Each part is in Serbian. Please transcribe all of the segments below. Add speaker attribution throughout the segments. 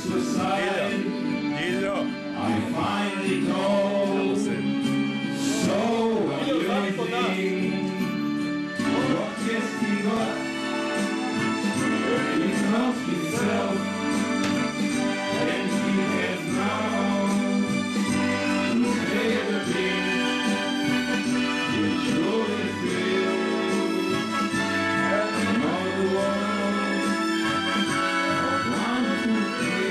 Speaker 1: useless side. I finally told. So what do you think? What has he got? He's not himself, and he has now to pay the bill. He surely will. Not the world of one to kill.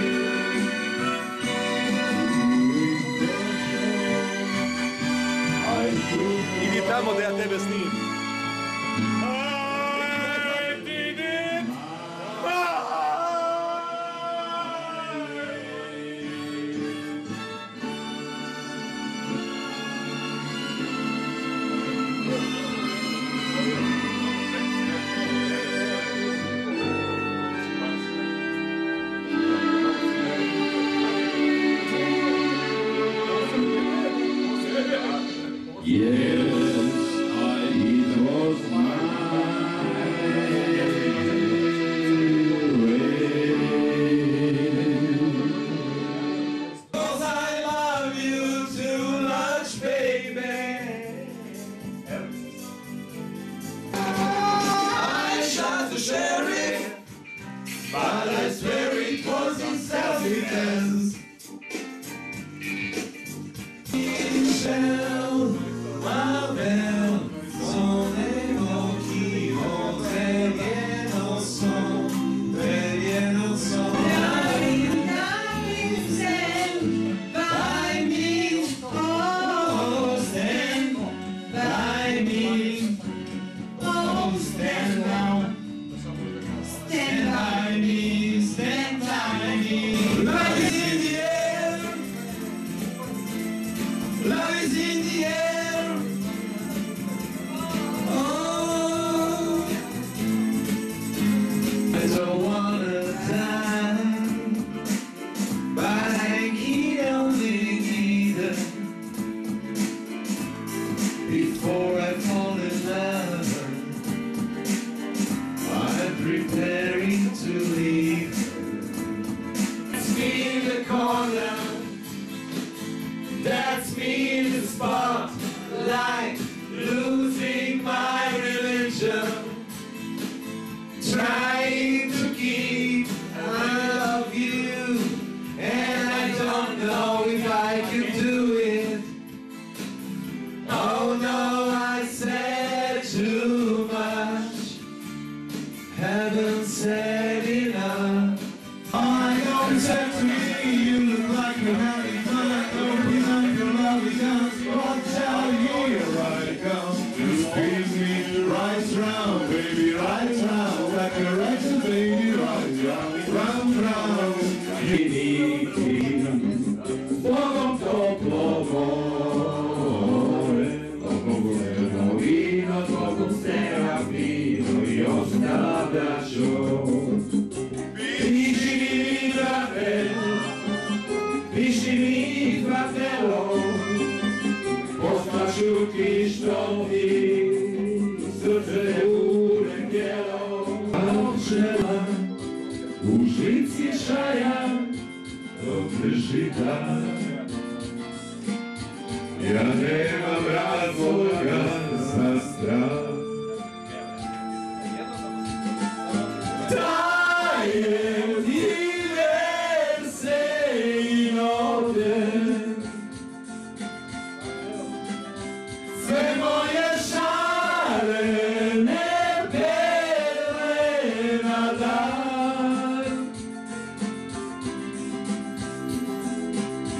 Speaker 2: I tamo da ja tebe snimim.
Speaker 1: But I swear it was in self-defense. Michel, ma belle, son évoqué, on très bien ensemble, très bien ensemble. By me, oh, stand by me, oh, stand down. Stand by me, stand by me. Love is in the air. Love is in the air. Oh, I don't wanna die, but I need only need before I fall in love. I'm preparing to leave. That's me in the corner. That's me in the spotlight, losing my religion, trying to keep I love you, and I don't know if I can do it. Oh no, I said too much. Haven't said enough. I don't say to me, you look like a happy man. Don't be like a lovely dance. I'll tell you, you're right, girl. You squeeze me right round, baby, right round. Like a record, baby, right round, round, round. Bogom toplo vino, toplo serafino I ostavljaću. Piši mi fratello, poslaću ti što mi srce urengelo. Pčela u žlici šaja dok žita. Ja nemam razloga za strah. Dajem ti verse I note, sve moje šarene pere na dan.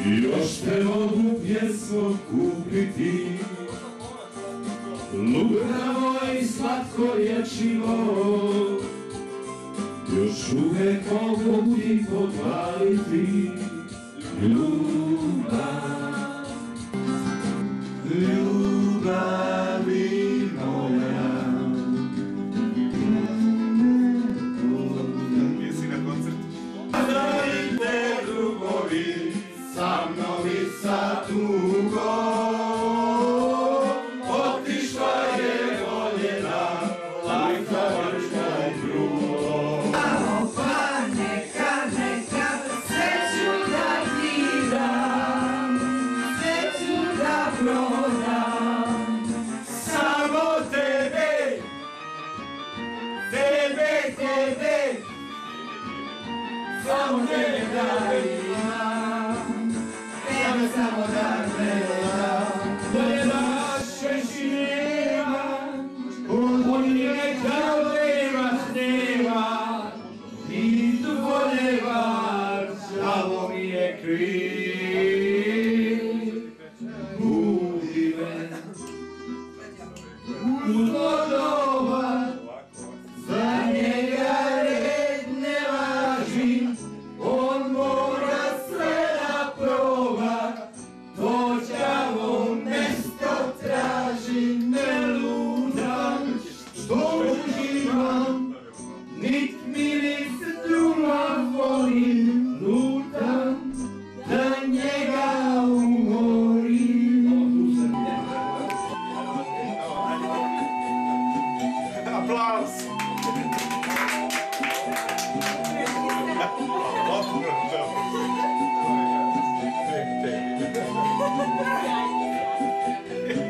Speaker 1: Još te mogu pjesmo kupiti, lubravo I slatko rječivo. Još uvek mogu ti podvaliti ljubav, ljubavi moja.
Speaker 2: Jesi na koncertu?
Speaker 1: Zdravite drugovi, sa mnom I sa tugom. Otišla je voljena, lajka vrškom krugom.
Speaker 3: Neka se
Speaker 1: samo tebe da imam, tebe samo da gledam, bolje naše živima, unije kao nema snima, i tu bolje var, samo mi je kriv.